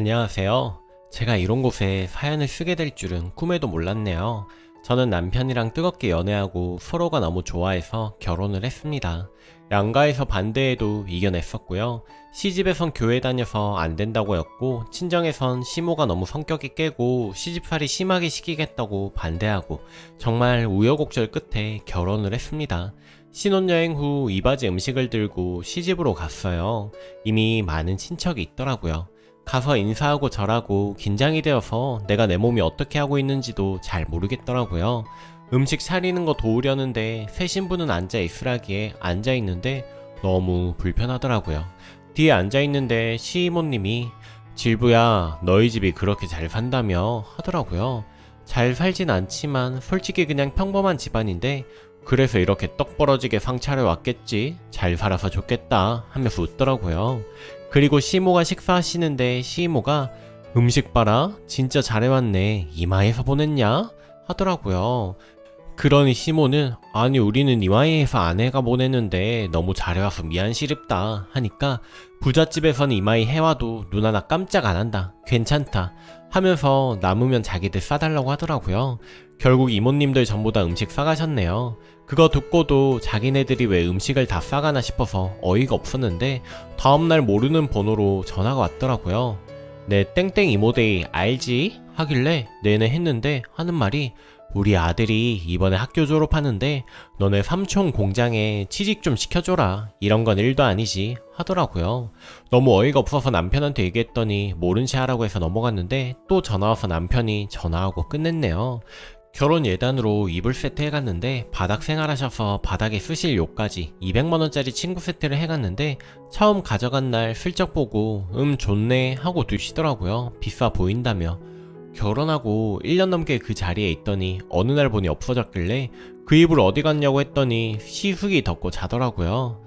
안녕하세요. 제가 이런 곳에 사연을 쓰게 될 줄은 꿈에도 몰랐네요. 저는 남편이랑 뜨겁게 연애하고 서로가 너무 좋아해서 결혼을 했습니다. 양가에서 반대해도 이겨냈었고요. 시집에선 교회 다녀서 안 된다고 했고, 친정에선 시모가 너무 성격이 깨고 시집살이 심하게 시키겠다고 반대하고, 정말 우여곡절 끝에 결혼을 했습니다. 신혼여행 후 이바지 음식을 들고 시집으로 갔어요. 이미 많은 친척이 있더라고요. 가서 인사하고 절하고 긴장이 되어서 내가 내 몸이 어떻게 하고 있는지도 잘 모르겠더라고요. 음식 차리는 거 도우려는데 새 신부는 앉아있으라기에 앉아있는데 너무 불편하더라고요. 뒤에 앉아있는데 시이모님이 질부야 너희 집이 그렇게 잘 산다며 하더라고요. 잘 살진 않지만 솔직히 그냥 평범한 집안인데 그래서 이렇게 떡 벌어지게 상 차려왔겠지, 잘 살아서 좋겠다 하면서 웃더라고요. 그리고 시모가 식사하시는데 시이모가 음식 봐라 진짜 잘해왔네 이마에서 보냈냐 하더라고요. 그러니 시모는 아니 우리는 이마에서 아내가 보냈는데 너무 잘해와서 미안 시립다 하니까 부잣집에서는 이마에 해와도 눈 하나 깜짝 안 한다 괜찮다 하면서 남으면 자기들 싸달라고 하더라고요. 결국 이모님들 전부 다 음식 싸가셨네요. 그거 듣고도 자기네들이 왜 음식을 다 싸가나 싶어서 어이가 없었는데 다음날 모르는 번호로 전화가 왔더라고요. 네 땡땡 이모데이 알지? 하길래 네네 했는데 하는 말이 우리 아들이 이번에 학교 졸업하는데 너네 삼촌 공장에 취직 좀 시켜줘라 이런 건 일도 아니지 하더라고요. 너무 어이가 없어서 남편한테 얘기했더니 모른 체 하라고 해서 넘어갔는데 또 전화와서 남편이 전화하고 끝냈네요. 결혼 예단으로 이불 세트 해갔는데 바닥 생활하셔서 바닥에 쓰실 욕까지 200만원짜리 친구 세트를 해갔는데 처음 가져간 날 슬쩍 보고 좋네 하고 두시더라고요. 비싸 보인다며. 결혼하고 1년 넘게 그 자리에 있더니 어느 날 보니 없어졌길래 그 이불 어디 갔냐고 했더니 시숙이 덮고 자더라고요.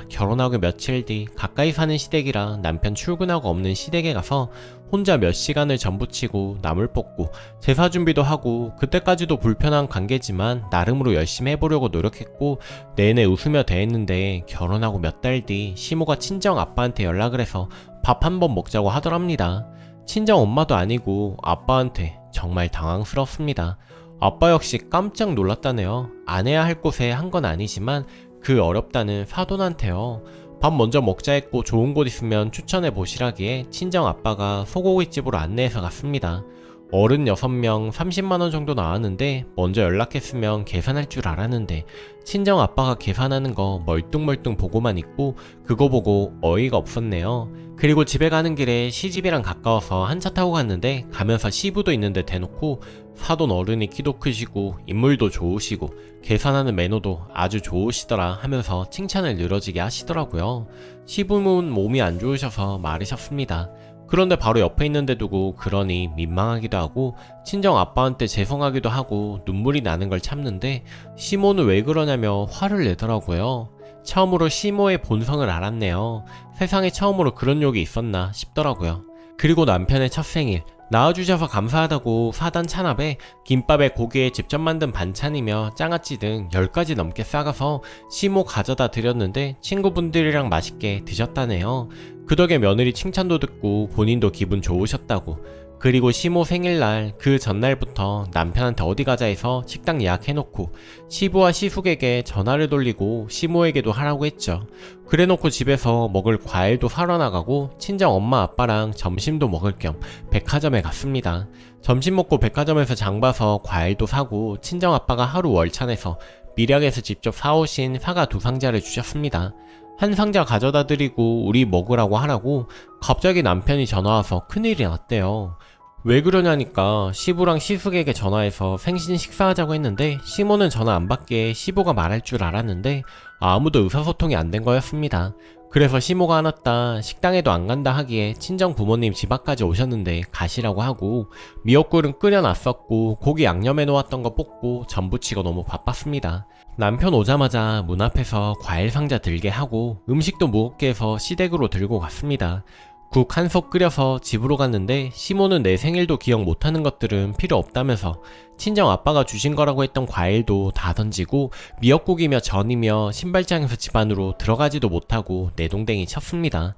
결혼하고 며칠 뒤 가까이 사는 시댁이라 남편 출근하고 없는 시댁에 가서 혼자 몇 시간을 전부치고 나물 뽑고 제사 준비도 하고 그때까지도 불편한 관계지만 나름으로 열심히 해보려고 노력했고 내내 웃으며 대했는데 결혼하고 몇 달 뒤 시모가 친정 아빠한테 연락을 해서 밥 한번 먹자고 하더랍니다. 친정 엄마도 아니고 아빠한테 정말 당황스럽습니다. 아빠 역시 깜짝 놀랐다네요. 안 해야 할 곳에 한 건 아니지만 그 어렵다는 사돈한테요. 밥 먼저 먹자 했고 좋은 곳 있으면 추천해 보시라기에 친정 아빠가 소고기집으로 안내해서 갔습니다. 어른 6명 30만원 정도 나왔는데 먼저 연락했으면 계산할 줄 알았는데 친정 아빠가 계산하는 거 멀뚱멀뚱 보고만 있고 그거 보고 어이가 없었네요. 그리고 집에 가는 길에 시집이랑 가까워서 한 차 타고 갔는데 가면서 시부도 있는데 대놓고 사돈 어른이 키도 크시고 인물도 좋으시고 계산하는 매너도 아주 좋으시더라 하면서 칭찬을 늘어지게 하시더라고요. 시부는 몸이 안 좋으셔서 마르셨습니다. 그런데 바로 옆에 있는데 두고 그러니 민망하기도 하고 친정 아빠한테 죄송하기도 하고 눈물이 나는 걸 참는데 시모는 왜 그러냐며 화를 내더라고요. 처음으로 시모의 본성을 알았네요. 세상에 처음으로 그런 욕이 있었나 싶더라고요. 그리고 남편의 첫 생일 낳아주셔서 감사하다고 사단 찬압에 김밥에 고기에 직접 만든 반찬이며 장아찌 등 10가지 넘게 싸가서 시모 가져다 드렸는데 친구분들이랑 맛있게 드셨다네요. 그 덕에 며느리 칭찬도 듣고 본인도 기분 좋으셨다고. 그리고 시모 생일날 그 전날부터 남편한테 어디 가자 해서 식당 예약해놓고 시부와 시숙에게 전화를 돌리고 시모에게도 하라고 했죠. 그래놓고 집에서 먹을 과일도 사러 나가고 친정 엄마 아빠랑 점심도 먹을 겸 백화점에 갔습니다. 점심 먹고 백화점에서 장 봐서 과일도 사고 친정 아빠가 하루 월차 내서 밀양에서 직접 사오신 사과 2상자를 주셨습니다. 한 상자 가져다 드리고 우리 먹으라고 하라고 갑자기 남편이 전화와서 큰일이 났대요. 왜 그러냐니까 시부랑 시숙에게 전화해서 생신 식사하자고 했는데 시모는 전화 안 받기에 시부가 말할 줄 알았는데 아무도 의사소통이 안 된 거였습니다. 그래서 시모가 화났다 식당에도 안 간다 하기에 친정 부모님 집 앞까지 오셨는데 가시라고 하고 미역국은 끓여놨었고 고기 양념해 놓았던 거 볶고 전 부치고 너무 바빴습니다. 남편 오자마자 문 앞에서 과일 상자 들게 하고 음식도 무겁게 해서 시댁으로 들고 갔습니다. 국 한 솥 끓여서 집으로 갔는데 시모는 내 생일도 기억 못하는 것들은 필요 없다면서 친정 아빠가 주신 거라고 했던 과일도 다 던지고 미역국이며 전이며 신발장에서 집 안으로 들어가지도 못하고 내동댕이 쳤습니다.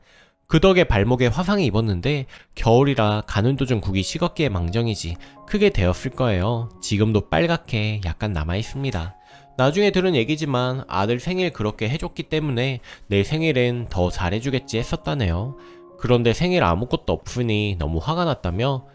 그 덕에 발목에 화상이 입었는데 겨울이라 가는 도중 국이 식었기에 망정이지 크게 되었을 거예요. 지금도 빨갛게 약간 남아있습니다. 나중에 들은 얘기지만 아들 생일 그렇게 해줬기 때문에 내 생일엔 더 잘해주겠지 했었다네요. 그런데 생일 아무것도 없으니 너무 화가 났다며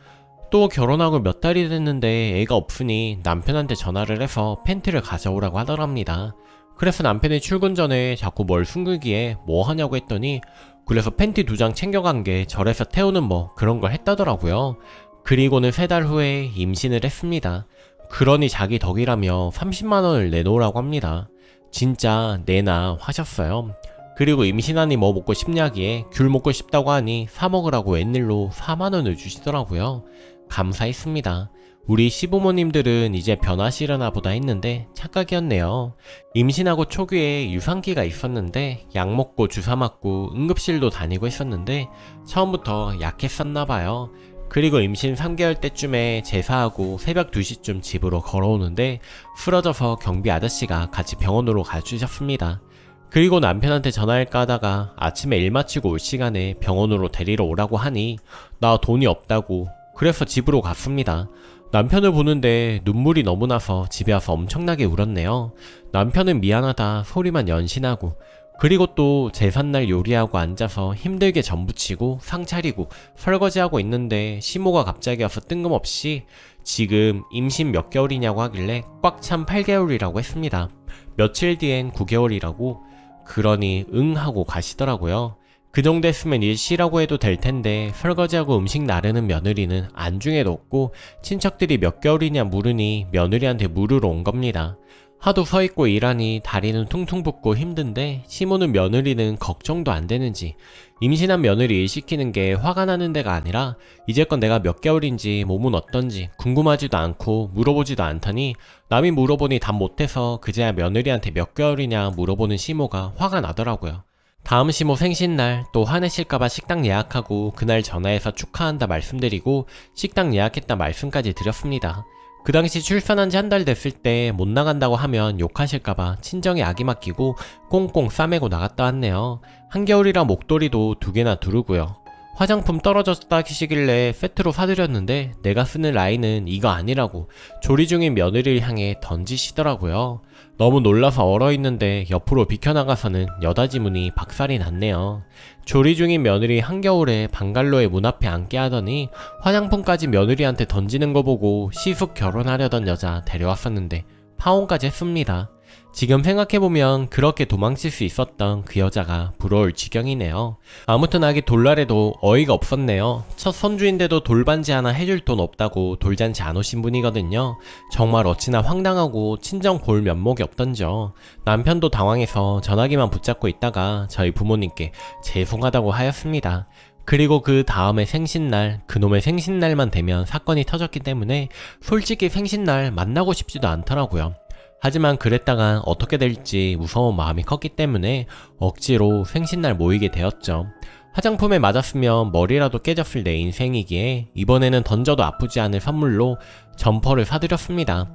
또 결혼하고 몇 달이 됐는데 애가 없으니 남편한테 전화를 해서 팬티를 가져오라고 하더랍니다. 그래서 남편이 출근 전에 자꾸 뭘 숨기기에 뭐 하냐고 했더니 그래서 팬티 2장 챙겨간 게 절에서 태우는 뭐 그런 걸 했다더라고요. 그리고는 3달 후에 임신을 했습니다. 그러니 자기 덕이라며 30만원을 내놓으라고 합니다. 진짜 내놔 하셨어요. 그리고 임신하니 뭐 먹고 싶냐기에 귤 먹고 싶다고 하니 사 먹으라고 웬일로 4만원을 주시더라고요. 감사했습니다. 우리 시부모님들은 이제 변하시려나 보다 했는데 착각이었네요. 임신하고 초기에 유산기가 있었는데 약 먹고 주사 맞고 응급실도 다니고 했었는데 처음부터 약했었나봐요. 그리고 임신 3개월 때쯤에 제사하고 새벽 2시쯤 집으로 걸어오는데 쓰러져서 경비 아저씨가 같이 병원으로 가주셨습니다. 그리고 남편한테 전화할까 하다가 아침에 일 마치고 올 시간에 병원으로 데리러 오라고 하니 나 돈이 없다고 그래서 집으로 갔습니다. 남편을 보는데 눈물이 너무 나서 집에 와서 엄청나게 울었네요. 남편은 미안하다 소리만 연신하고 그리고 또 제삿날 요리하고 앉아서 힘들게 전 부치고 상 차리고 설거지하고 있는데 시모가 갑자기 와서 뜬금없이 지금 임신 몇 개월이냐고 하길래 꽉 찬 8개월이라고 했습니다. 며칠 뒤엔 9개월이라고 그러니 응 하고 가시더라고요. 그 정도 했으면 일 쉬라고 해도 될 텐데 설거지하고 음식 나르는 며느리는 안중에도 없고 친척들이 몇 개월이냐 물으니 며느리한테 물으러 온 겁니다. 하도 서있고 일하니 다리는 퉁퉁 붓고 힘든데 시모는 며느리는 걱정도 안 되는지 임신한 며느리 일 시키는 게 화가 나는 데가 아니라 이제껏 내가 몇 개월인지 몸은 어떤지 궁금하지도 않고 물어보지도 않더니 남이 물어보니 답 못해서 그제야 며느리한테 몇 개월이냐 물어보는 시모가 화가 나더라고요. 다음 시모 생신날 또 화내실까봐 식당 예약하고 그날 전화해서 축하한다 말씀드리고 식당 예약했다 말씀까지 드렸습니다. 그 당시 출산한 지 한 달 됐을 때 못 나간다고 하면 욕하실까봐 친정에 아기 맡기고 꽁꽁 싸매고 나갔다 왔네요. 한겨울이라 목도리도 2개나 두르고요. 화장품 떨어졌다 하시길래 세트로 사드렸는데 내가 쓰는 라인은 이거 아니라고 조리 중인 며느리를 향해 던지시더라고요. 너무 놀라서 얼어있는데 옆으로 비켜나가서는 여다지문이 박살이 났네요. 조리 중인 며느리 한겨울에 방갈로에 문 앞에 앉게 하더니 화장품까지 며느리한테 던지는 거 보고 시숙 결혼하려던 여자 데려왔었는데 파혼까지 했습니다. 지금 생각해보면 그렇게 도망칠 수 있었던 그 여자가 부러울 지경이네요. 아무튼 아기 돌날에도 어이가 없었네요. 첫 손주인데도 돌반지 하나 해줄 돈 없다고 돌잔치 안 오신 분이거든요. 정말 어찌나 황당하고 친정 볼 면목이 없던지요. 남편도 당황해서 전화기만 붙잡고 있다가 저희 부모님께 죄송하다고 하였습니다. 그리고 그 다음에 생신날, 그놈의 생신날만 되면 사건이 터졌기 때문에 솔직히 생신날 만나고 싶지도 않더라고요. 하지만 그랬다가 어떻게 될지 무서운 마음이 컸기 때문에 억지로 생신날 모이게 되었죠. 화장품에 맞았으면 머리라도 깨졌을 내 인생이기에 이번에는 던져도 아프지 않을 선물로 점퍼를 사드렸습니다.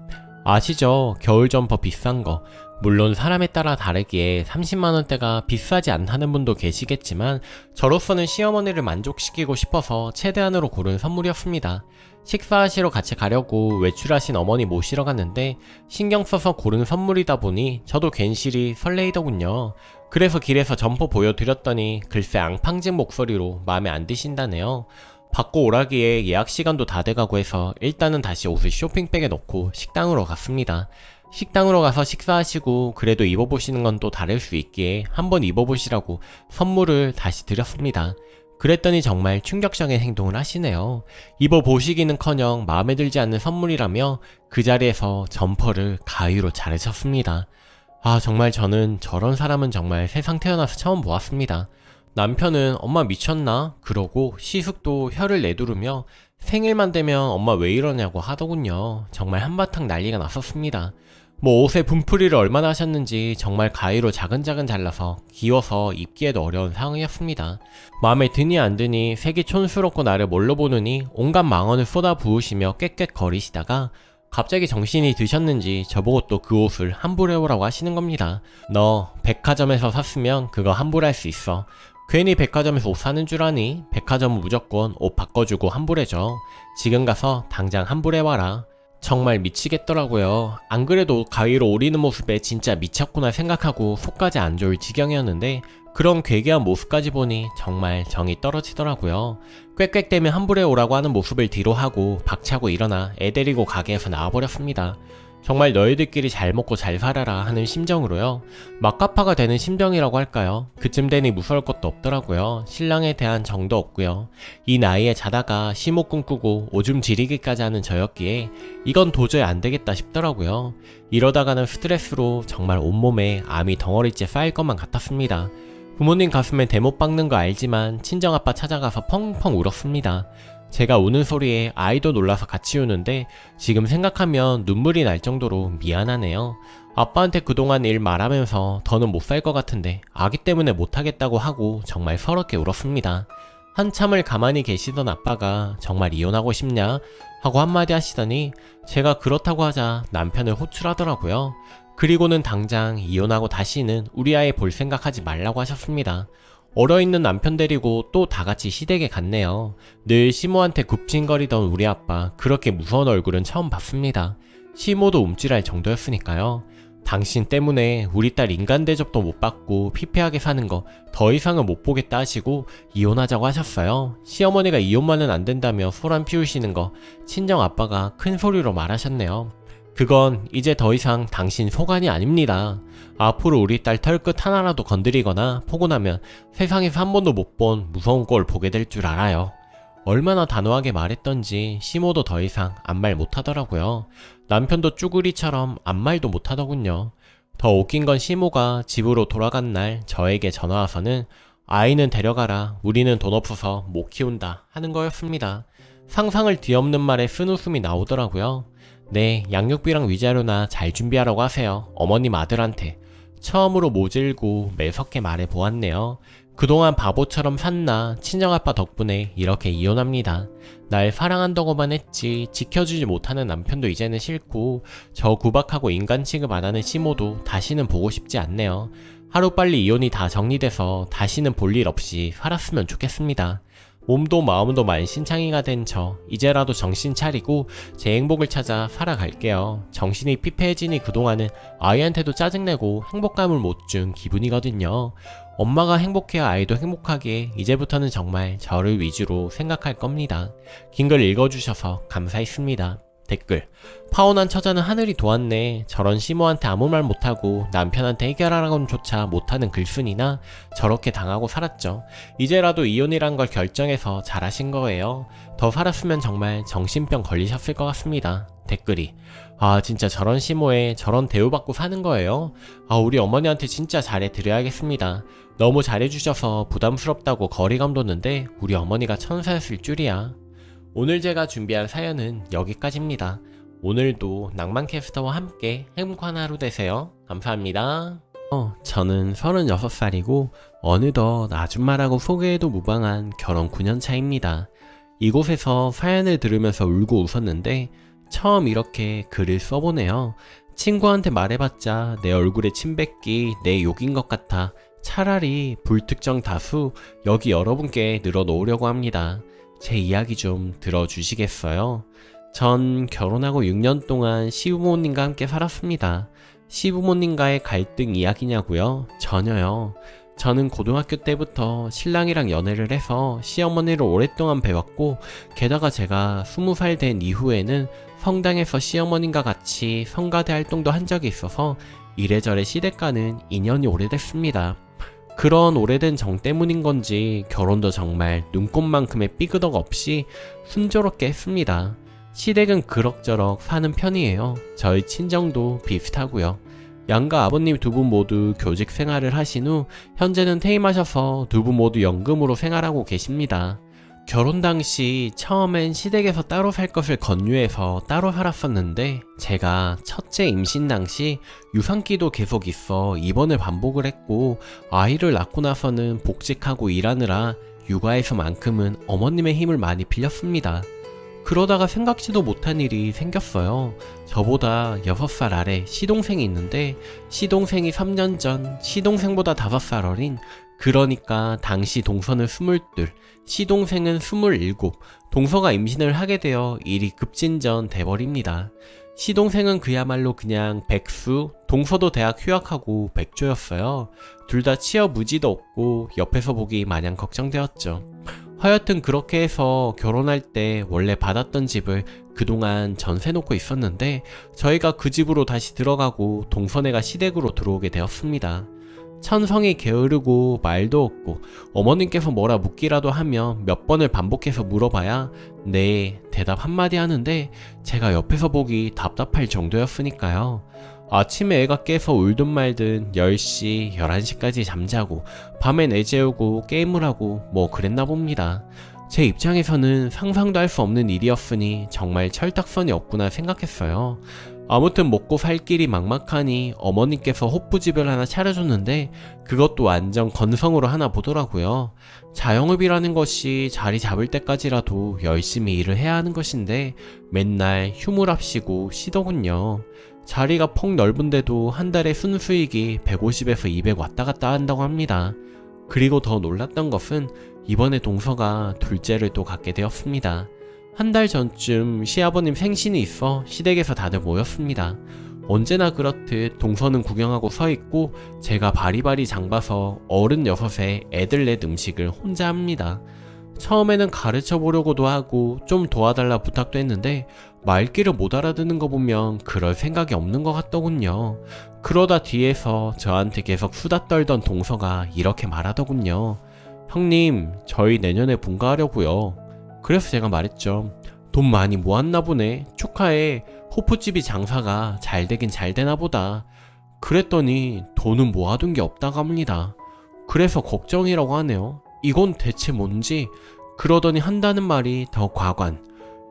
아시죠? 겨울 점퍼 비싼 거. 물론 사람에 따라 다르기에 30만원대가 비싸지 않다는 분도 계시겠지만 저로서는 시어머니를 만족시키고 싶어서 최대한으로 고른 선물이었습니다. 식사하시러 같이 가려고 외출하신 어머니 모시러 갔는데 신경 써서 고른 선물이다 보니 저도 괜시리 설레이더군요. 그래서 길에서 점퍼 보여드렸더니 글쎄 앙팡진 목소리로 마음에 안 드신다네요. 받고 오라기에 예약 시간도 다 돼가고 해서 일단은 다시 옷을 쇼핑백에 넣고 식당으로 갔습니다. 식당으로 가서 식사하시고 그래도 입어보시는 건 또 다를 수 있기에 한번 입어보시라고 선물을 다시 드렸습니다. 그랬더니 정말 충격적인 행동을 하시네요. 입어보시기는커녕 마음에 들지 않는 선물이라며 그 자리에서 점퍼를 가위로 자르셨습니다. 아, 정말 저는 저런 사람은 정말 세상 태어나서 처음 보았습니다. 남편은 엄마 미쳤나? 그러고 시숙도 혀를 내두르며 생일만 되면 엄마 왜 이러냐고 하더군요. 정말 한바탕 난리가 났었습니다. 뭐 옷에 분풀이를 얼마나 하셨는지 정말 가위로 자근자근 잘라서 기워서 입기에도 어려운 상황이었습니다. 마음에 드니 안 드니 색이 촌스럽고 나를 뭘로 보느니 온갖 망언을 쏟아 부으시며 꽥꽥거리시다가 갑자기 정신이 드셨는지 저보고 또 그 옷을 환불해오라고 하시는 겁니다. 너 백화점에서 샀으면 그거 환불할 수 있어. 괜히 백화점에서 옷 사는 줄 아니? 백화점은 무조건 옷 바꿔주고 환불해줘. 지금 가서 당장 환불해 와라. 정말 미치겠더라고요. 안 그래도 가위로 오리는 모습에 진짜 미쳤구나 생각하고 속까지 안 좋을 지경이었는데 그런 괴괴한 모습까지 보니 정말 정이 떨어지더라고요. 꽥꽥대며 환불해 오라고 하는 모습을 뒤로 하고 박차고 일어나 애 데리고 가게에서 나와버렸습니다. 정말 너희들끼리 잘 먹고 잘 살아라 하는 심정으로요. 막가파가 되는 심정이라고 할까요? 그쯤 되니 무서울 것도 없더라고요. 신랑에 대한 정도 없고요. 이 나이에 자다가 시모 꿈꾸고 오줌 지리기까지 하는 저였기에 이건 도저히 안 되겠다 싶더라고요. 이러다가는 스트레스로 정말 온몸에 암이 덩어리째 쌓일 것만 같았습니다. 부모님 가슴에 대못 박는 거 알지만 친정아빠 찾아가서 펑펑 울었습니다. 제가 우는 소리에 아이도 놀라서 같이 우는데 지금 생각하면 눈물이 날 정도로 미안하네요. 아빠한테 그동안 일 말하면서 더는 못 살 것 같은데 아기 때문에 못하겠다고 하고 정말 서럽게 울었습니다. 한참을 가만히 계시던 아빠가 정말 이혼하고 싶냐? 하고 한마디 하시더니 제가 그렇다고 하자 남편을 호출하더라고요. 그리고는 당장 이혼하고 다시는 우리 아이 볼 생각하지 말라고 하셨습니다. 얼어있는 남편 데리고 또 다같이 시댁에 갔네요. 늘 시모한테 굽신거리던 우리 아빠 그렇게 무서운 얼굴은 처음 봤습니다. 시모도 움찔할 정도였으니까요. 당신 때문에 우리 딸 인간 대접도 못 받고 피폐하게 사는 거 더 이상은 못 보겠다 하시고 이혼하자고 하셨어요. 시어머니가 이혼만은 안 된다며 소란 피우시는 거 친정 아빠가 큰 소리로 말하셨네요. 그건 이제 더 이상 당신 소관이 아닙니다. 앞으로 우리 딸 털끝 하나라도 건드리거나 포곤하면 세상에서 한 번도 못 본 무서운 꼴 보게 될 줄 알아요. 얼마나 단호하게 말했던지 시모도 더 이상 아무 말 못하더라고요. 남편도 쭈구리처럼 아무 말도 못하더군요. 더 웃긴 건 시모가 집으로 돌아간 날 저에게 전화와서는 아이는 데려가라, 우리는 돈 없어서 못 키운다 하는 거였습니다. 상상을 뒤엎는 말에 쓴웃음이 나오더라고요. 네, 양육비랑 위자료나 잘 준비하라고 하세요. 어머님 아들한테. 처음으로 모질고 매섭게 말해보았네요. 그동안 바보처럼 샀나 친정아빠 덕분에 이렇게 이혼합니다. 날 사랑한다고만 했지 지켜주지 못하는 남편도 이제는 싫고 저 구박하고 인간 취급 안 하는 시모도 다시는 보고 싶지 않네요. 하루빨리 이혼이 다 정리돼서 다시는 볼 일 없이 살았으면 좋겠습니다. 몸도 마음도 만신창이가 된 저 이제라도 정신 차리고 제 행복을 찾아 살아갈게요. 정신이 피폐해지니 그동안은 아이한테도 짜증내고 행복감을 못 준 기분이거든요. 엄마가 행복해야 아이도 행복하게 이제부터는 정말 저를 위주로 생각할 겁니다. 긴 글 읽어주셔서 감사했습니다. 댓글: 파혼한 처자는 하늘이 도왔네. 저런 시모한테 아무 말 못하고 남편한테 해결하라고는 조차 못하는 글쓴이나 저렇게 당하고 살았죠. 이제라도 이혼이란 걸 결정해서 잘하신 거예요. 더 살았으면 정말 정신병 걸리셨을 것 같습니다. 댓글이: 아, 진짜 저런 시모에 저런 대우받고 사는 거예요? 아, 우리 어머니한테 진짜 잘해드려야겠습니다. 너무 잘해주셔서 부담스럽다고 거리감 뒀는데 우리 어머니가 천사였을 줄이야. 오늘 제가 준비한 사연은 여기까지입니다. 오늘도 낭만캐스터와 함께 행복한 하루 되세요. 감사합니다. 저는 36살이고 어느덧 아줌마라고 소개해도 무방한 결혼 9년 차입니다. 이곳에서 사연을 들으면서 울고 웃었는데 처음 이렇게 글을 써보네요. 친구한테 말해봤자 내 얼굴에 침 뱉기 내 욕인 것 같아 차라리 불특정 다수 여기 여러분께 늘어놓으려고 합니다. 제 이야기 좀 들어주시겠어요? 전 결혼하고 6년 동안 시부모님과 함께 살았습니다. 시부모님과의 갈등 이야기냐고요? 전혀요. 저는 고등학교 때부터 신랑이랑 연애를 해서 시어머니를 오랫동안 배웠고 게다가 제가 20살 된 이후에는 성당에서 시어머님과 같이 성가대 활동도 한 적이 있어서 이래저래 시댁과는 인연이 오래됐습니다. 그런 오래된 정 때문인 건지 결혼도 정말 눈꽃만큼의 삐그덕 없이 순조롭게 했습니다. 시댁은 그럭저럭 사는 편이에요. 저희 친정도 비슷하고요. 양가 아버님 두 분 모두 교직 생활을 하신 후 현재는 퇴임하셔서 두 분 모두 연금으로 생활하고 계십니다. 결혼 당시 처음엔 시댁에서 따로 살 것을 권유해서 따로 살았었는데 제가 첫째 임신 당시 유산기도 계속 있어 입원을 반복을 했고 아이를 낳고 나서는 복직하고 일하느라 육아에서만큼은 어머님의 힘을 많이 빌렸습니다. 그러다가 생각지도 못한 일이 생겼어요. 저보다 6살 아래 시동생이 있는데 시동생이 3년 전 시동생보다 5살 어린, 그러니까 당시 동서는 22, 시동생은 27, 동서가 임신을 하게 되어 일이 급진전 돼버립니다. 시동생은 그야말로 그냥 백수, 동서도 대학 휴학하고 백조였어요. 둘 다 취업 의지도 없고 옆에서 보기 마냥 걱정되었죠. 하여튼 그렇게 해서 결혼할 때 원래 받았던 집을 그동안 전세 놓고 있었는데 저희가 그 집으로 다시 들어가고 동서네가 시댁으로 들어오게 되었습니다. 천성이 게으르고 말도 없고 어머님께서 뭐라 묻기라도 하면 몇 번을 반복해서 물어봐야 네 대답 한마디 하는데 제가 옆에서 보기 답답할 정도였으니까요. 아침에 애가 깨서 울든 말든 10시, 11시까지 잠자고 밤엔 애 재우고 게임을 하고 뭐 그랬나 봅니다. 제 입장에서는 상상도 할 수 없는 일이었으니 정말 철딱선이 없구나 생각했어요. 아무튼 먹고 살 길이 막막하니 어머니께서 호프집을 하나 차려줬는데 그것도 완전 건성으로 하나 보더라고요. 자영업이라는 것이 자리 잡을 때까지라도 열심히 일을 해야 하는 것인데 맨날 휴무랍시고 쉬더군요. 자리가 폭 넓은데도 한 달에 순수익이 150에서 200 왔다 갔다 한다고 합니다. 그리고 더 놀랐던 것은 이번에 동서가 둘째를 또 갖게 되었습니다. 한 달 전쯤 시아버님 생신이 있어 시댁에서 다들 모였습니다. 언제나 그렇듯 동서는 구경하고 서있고 제가 바리바리 장봐서 어른 6에 애들 4 음식을 혼자 합니다. 처음에는 가르쳐 보려고도 하고 좀 도와달라 부탁도 했는데 말귀를 못 알아듣는 거 보면 그럴 생각이 없는 것 같더군요. 그러다 뒤에서 저한테 계속 수다 떨던 동서가 이렇게 말하더군요. 형님, 저희 내년에 분가하려고요. 그래서 제가 말했죠. 돈 많이 모았나 보네. 축하해. 호프집이 장사가 잘 되긴 잘 되나 보다. 그랬더니 돈은 모아둔 게 없다고 합니다. 그래서 걱정이라고 하네요. 이건 대체 뭔지. 그러더니 한다는 말이 더 과관.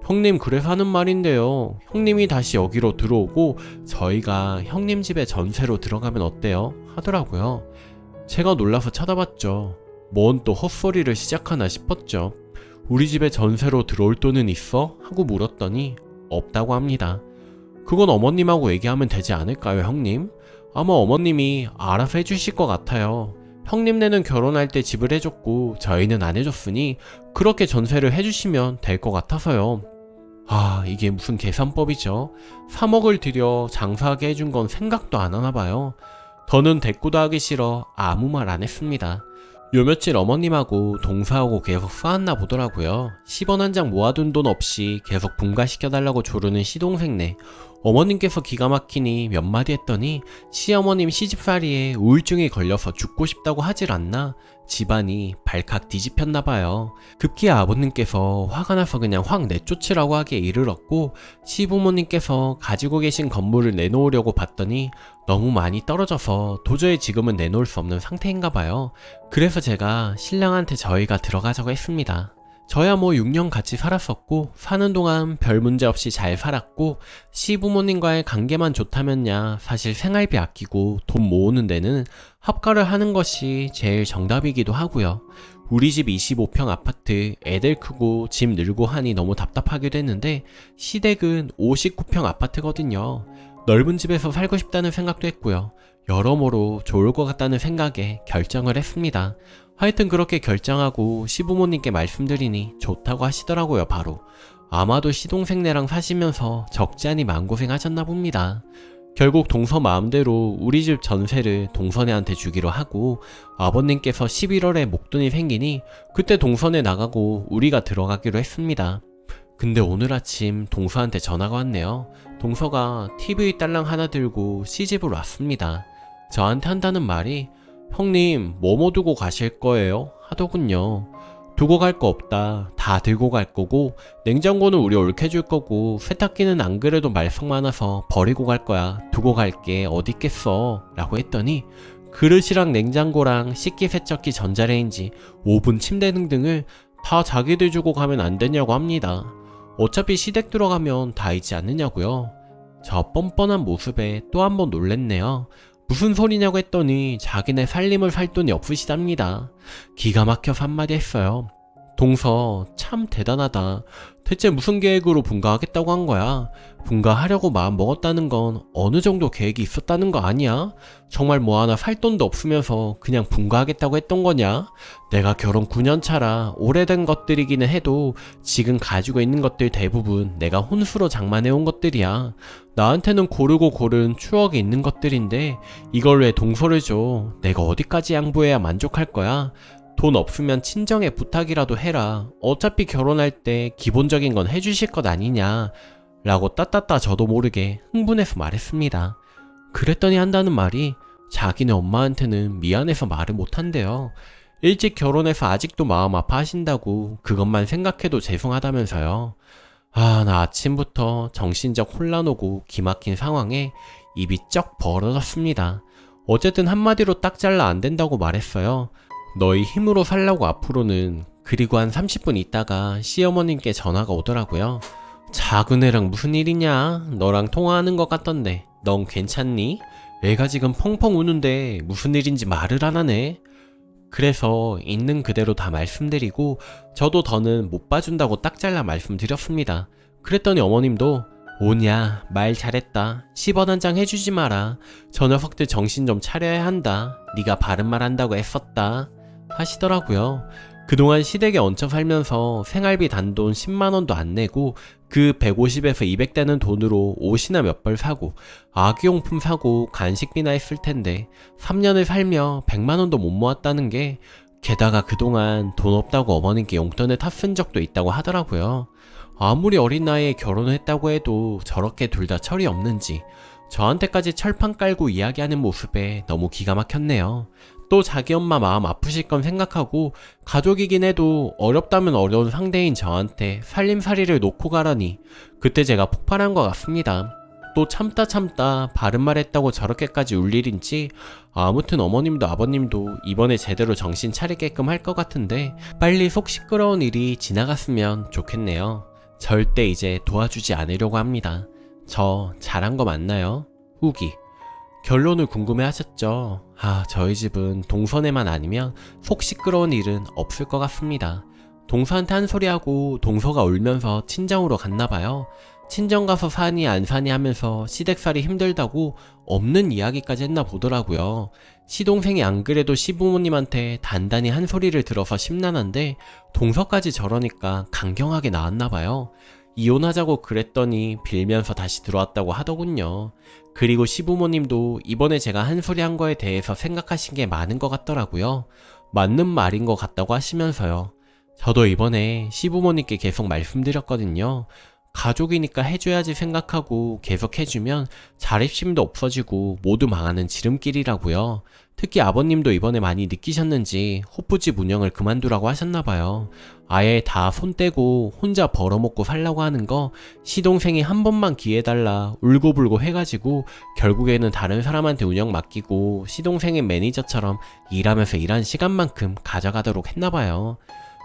형님 그래서 하는 말인데요. 형님이 다시 여기로 들어오고 저희가 형님 집에 전세로 들어가면 어때요? 하더라고요. 제가 놀라서 쳐다봤죠. 뭔 또 헛소리를 시작하나 싶었죠. 우리 집에 전세로 들어올 돈은 있어? 하고 물었더니 없다고 합니다. 그건 어머님하고 얘기하면 되지 않을까요, 형님? 아마 어머님이 알아서 해주실 것 같아요. 형님네는 결혼할 때 집을 해줬고 저희는 안 해줬으니 그렇게 전세를 해주시면 될 것 같아서요. 아, 이게 무슨 계산법이죠? 3억을 들여 장사하게 해준 건 생각도 안 하나 봐요. 더는 대꾸도 하기 싫어 아무 말 안 했습니다. 요 며칠 어머님하고 동서하고 계속 싸웠나 보더라고요. 10원 한 장 모아둔 돈 없이 계속 분가시켜달라고 조르는 시동생네. 어머님께서 기가 막히니 몇 마디 했더니 시어머님 시집살이에 우울증이 걸려서 죽고 싶다고 하질 않나? 집안이 발칵 뒤집혔나봐요. 급기야 아버님께서 화가 나서 그냥 확 내쫓으라고 하기에 이르렀고 시부모님께서 가지고 계신 건물을 내놓으려고 봤더니 너무 많이 떨어져서 도저히 지금은 내놓을 수 없는 상태인가봐요. 그래서 제가 신랑한테 저희가 들어가자고 했습니다. 저야 뭐 6년 같이 살았었고 사는 동안 별 문제 없이 잘 살았고 시부모님과의 관계만 좋다면야 사실 생활비 아끼고 돈 모으는 데는 합가를 하는 것이 제일 정답이기도 하고요. 우리 집 25평 아파트 애들 크고 집 늘고 하니 너무 답답하기도 했는데 시댁은 59평 아파트거든요. 넓은 집에서 살고 싶다는 생각도 했고요. 여러모로 좋을 것 같다는 생각에 결정을 했습니다. 하여튼 그렇게 결정하고 시부모님께 말씀드리니 좋다고 하시더라고요. 바로 아마도 시동생네랑 사시면서 적지 않이 마음고생 하셨나 봅니다. 결국 동서 마음대로 우리 집 전세를 동서네한테 주기로 하고 아버님께서 11월에 목돈이 생기니 그때 동서네 나가고 우리가 들어가기로 했습니다. 근데 오늘 아침 동서한테 전화가 왔네요. 동서가 TV 딸랑 하나 들고 시집으로 왔습니다. 저한테 한다는 말이 형님 뭐뭐 두고 가실 거예요? 하더군요. 두고 갈 거 없다. 다 들고 갈 거고 냉장고는 우리 옳게 줄 거고 세탁기는 안 그래도 말썽 많아서 버리고 갈 거야. 두고 갈 게 어디 있겠어? 라고 했더니 그릇이랑 냉장고랑 식기세척기, 전자레인지, 오븐, 침대 등등을 다 자기들 주고 가면 안 되냐고 합니다. 어차피 시댁 들어가면 다 있지 않느냐고요. 저 뻔뻔한 모습에 또 한 번 놀랬네요. 무슨 소리냐고 했더니 자기네 살림을 살 돈이 없으시답니다. 기가 막혀서 한마디 했어요. 동서 참 대단하다. 대체 무슨 계획으로 분가하겠다고 한 거야? 분가하려고 마음 먹었다는 건 어느 정도 계획이 있었다는 거 아니야? 정말 뭐 하나 살 돈도 없으면서 그냥 분가하겠다고 했던 거냐? 내가 결혼 9년 차라 오래된 것들이기는 해도 지금 가지고 있는 것들 대부분 내가 혼수로 장만해온 것들이야. 나한테는 고르고 고른 추억이 있는 것들인데 이걸 왜 동서를 줘? 내가 어디까지 양보해야 만족할 거야? 돈 없으면 친정에 부탁이라도 해라. 어차피 결혼할 때 기본적인 건 해주실 것 아니냐. 라고 따따따 저도 모르게 흥분해서 말했습니다. 그랬더니 한다는 말이 자기네 엄마한테는 미안해서 말을 못한대요. 일찍 결혼해서 아직도 마음 아파하신다고 그것만 생각해도 죄송하다면서요. 나 아침부터 정신적 혼란 오고 기막힌 상황에 입이 쩍 벌어졌습니다. 어쨌든 한마디로 딱 잘라 안 된다고 말했어요. 너희 힘으로 살라고 앞으로는. 그리고 한 30분 있다가 시어머님께 전화가 오더라고요. 작은 애랑 무슨 일이냐? 너랑 통화하는 것 같던데 넌 괜찮니? 애가 지금 펑펑 우는데 무슨 일인지 말을 안 하네. 그래서 있는 그대로 다 말씀드리고 저도 더는 못 봐준다고 딱 잘라 말씀드렸습니다. 그랬더니 어머님도 오냐 말 잘했다. 10원 한 장 해주지 마라. 저 녀석들 정신 좀 차려야 한다. 네가 바른 말 한다고 애썼다 하시더라고요. 그동안 시댁에 얹혀 살면서 생활비 단돈 10만원도 안 내고 그 150에서 200 되는 돈으로 옷이나 몇 벌 사고 아기용품 사고 간식비나 했을 텐데 3년을 살며 100만원도 못 모았다는 게, 게다가 그동안 돈 없다고 어머님께 용돈을 탔쓴 적도 있다고 하더라고요. 아무리 어린 나이에 결혼을 했다고 해도 저렇게 둘 다 철이 없는지 저한테까지 철판 깔고 이야기하는 모습에 너무 기가 막혔네요. 또 자기 엄마 마음 아프실 건 생각하고 가족이긴 해도 어렵다면 어려운 상대인 저한테 살림살이를 놓고 가라니 그때 제가 폭발한 것 같습니다. 또 참다 바른 말 했다고 저렇게까지 울 일인지, 아무튼 어머님도 아버님도 이번에 제대로 정신 차리게끔 할 것 같은데 빨리 속 시끄러운 일이 지나갔으면 좋겠네요. 절대 이제 도와주지 않으려고 합니다. 저 잘한 거 맞나요? 후기. 결론을 궁금해 하셨죠? 저희 집은 동서네만 아니면 속 시끄러운 일은 없을 것 같습니다. 동서한테 한 소리하고 동서가 울면서 친정으로 갔나봐요. 친정 가서 사니 안 사니 하면서 시댁살이 힘들다고 없는 이야기까지 했나 보더라고요. 시동생이 안 그래도 시부모님한테 단단히 한 소리를 들어서 심란한데 동서까지 저러니까 강경하게 나왔나봐요. 이혼하자고 그랬더니 빌면서 다시 들어왔다고 하더군요. 그리고 시부모님도 이번에 제가 한 소리 한 거에 대해서 생각하신 게 많은 것 같더라고요. 맞는 말인 것 같다고 하시면서요. 저도 이번에 시부모님께 계속 말씀드렸거든요. 가족이니까 해줘야지 생각하고 계속 해주면 자립심도 없어지고 모두 망하는 지름길이라고요. 특히 아버님도 이번에 많이 느끼셨는지 호프집 운영을 그만두라고 하셨나봐요. 아예 다 손 떼고 혼자 벌어먹고 살라고 하는 거 시동생이 한 번만 기회 달라 울고불고 해가지고 결국에는 다른 사람한테 운영 맡기고 시동생의 매니저처럼 일하면서 일한 시간만큼 가져가도록 했나봐요.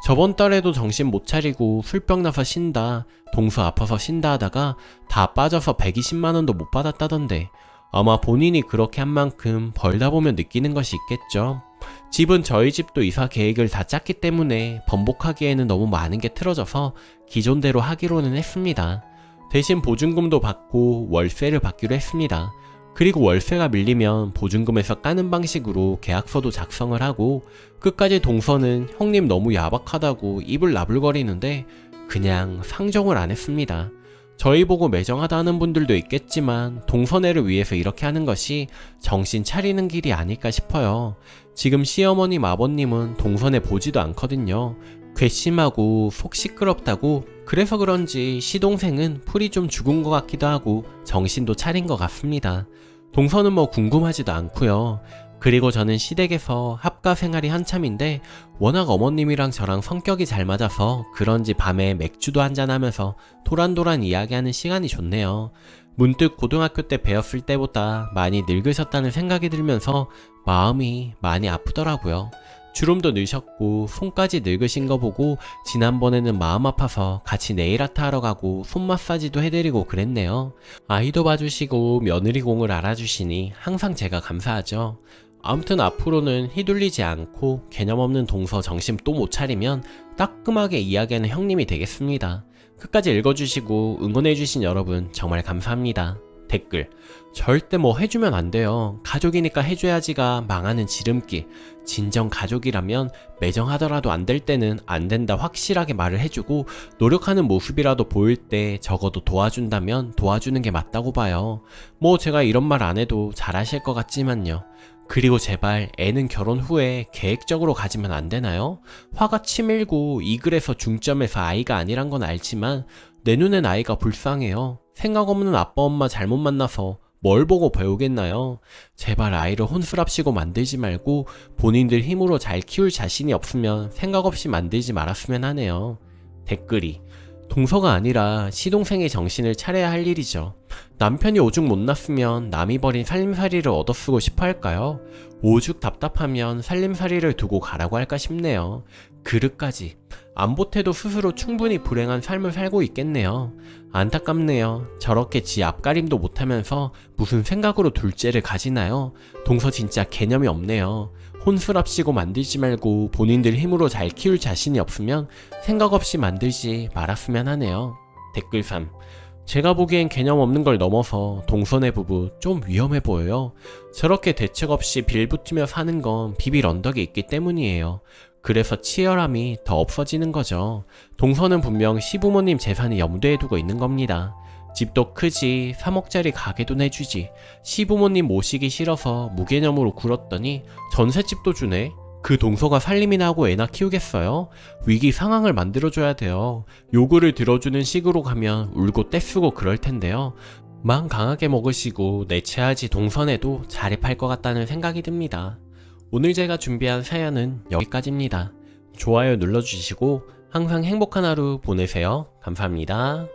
저번 달에도 정신 못 차리고 술병 나서 쉰다, 동서 아파서 쉰다 하다가 다 빠져서 120만원도 못 받았다던데 아마 본인이 그렇게 한 만큼 벌다 보면 느끼는 것이 있겠죠. 집은 저희 집도 이사 계획을 다 짰기 때문에 번복하기에는 너무 많은 게 틀어져서 기존대로 하기로는 했습니다. 대신 보증금도 받고 월세를 받기로 했습니다. 그리고 월세가 밀리면 보증금에서 까는 방식으로 계약서도 작성을 하고, 끝까지 동서는 형님 너무 야박하다고 입을 나불거리는데 그냥 상종을 안 했습니다. 저희 보고 매정하다 하는 분들도 있겠지만 동서네를 위해서 이렇게 하는 것이 정신 차리는 길이 아닐까 싶어요. 지금 시어머님 아버님은 동서네 보지도 않거든요. 괘씸하고 속 시끄럽다고, 그래서 그런지 시동생은 풀이 좀 죽은 것 같기도 하고 정신도 차린 것 같습니다. 동서는 뭐 궁금하지도 않고요. 그리고 저는 시댁에서 합가 생활이 한참인데 워낙 어머님이랑 저랑 성격이 잘 맞아서 그런지 밤에 맥주도 한잔하면서 도란도란 이야기하는 시간이 좋네요. 문득 고등학교 때 배웠을 때보다 많이 늙으셨다는 생각이 들면서 마음이 많이 아프더라고요. 주름도 넣으셨고 손까지 늙으신 거 보고 지난번에는 마음 아파서 같이 네일아트 하러 가고 손 마사지도 해드리고 그랬네요. 아이도 봐주시고 며느리 공을 알아주시니 항상 제가 감사하죠. 아무튼 앞으로는 휘둘리지 않고 개념 없는 동서 정신 또 못 차리면 따끔하게 이야기하는 형님이 되겠습니다. 끝까지 읽어주시고 응원해주신 여러분 정말 감사합니다. 댓글: 절대 뭐 해주면 안 돼요. 가족이니까 해줘야지가 망하는 지름길. 진정 가족이라면 매정하더라도 안 될 때는 안 된다 확실하게 말을 해주고, 노력하는 모습이라도 보일 때 적어도 도와준다면 도와주는 게 맞다고 봐요. 뭐 제가 이런 말 안 해도 잘하실 것 같지만요. 그리고 제발 애는 결혼 후에 계획적으로 가지면 안 되나요? 화가 치밀고 이 글에서 중점에서 아이가 아니란 건 알지만 내 눈엔 아이가 불쌍해요. 생각 없는 아빠 엄마 잘못 만나서 뭘 보고 배우겠나요? 제발 아이를 혼술합시고 만들지 말고 본인들 힘으로 잘 키울 자신이 없으면 생각 없이 만들지 말았으면 하네요. 댓글이: 동서가 아니라 시동생의 정신을 차려야 할 일이죠. 남편이 오죽 못났으면 남이 버린 살림살이를 얻어쓰고 싶어 할까요? 오죽 답답하면 살림살이를 두고 가라고 할까 싶네요. 그릇까지 안 보태도 스스로 충분히 불행한 삶을 살고 있겠네요. 안타깝네요. 저렇게 지 앞가림도 못하면서 무슨 생각으로 둘째를 가지나요? 동서 진짜 개념이 없네요. 혼술합시고 만들지 말고 본인들 힘으로 잘 키울 자신이 없으면 생각 없이 만들지 말았으면 하네요. 댓글 3: 제가 보기엔 개념 없는 걸 넘어서 동서네 부부 좀 위험해 보여요. 저렇게 대책 없이 빌붙으며 사는 건 비빌 언덕이 있기 때문이에요. 그래서 치열함이 더 없어지는 거죠. 동서는 분명 시부모님 재산을 염두에 두고 있는 겁니다. 집도 크지, 3억짜리 가게도 내주지, 시부모님 모시기 싫어서 무개념으로 굴었더니 전셋집도 주네? 그 동서가 살림이나 하고 애나 키우겠어요? 위기 상황을 만들어줘야 돼요. 요구를 들어주는 식으로 가면 울고 떼쓰고 그럴 텐데요. 마음 강하게 먹으시고 내체하지 동선에도 자립할 것 같다는 생각이 듭니다. 오늘 제가 준비한 사연은 여기까지입니다. 좋아요 눌러주시고 항상 행복한 하루 보내세요. 감사합니다.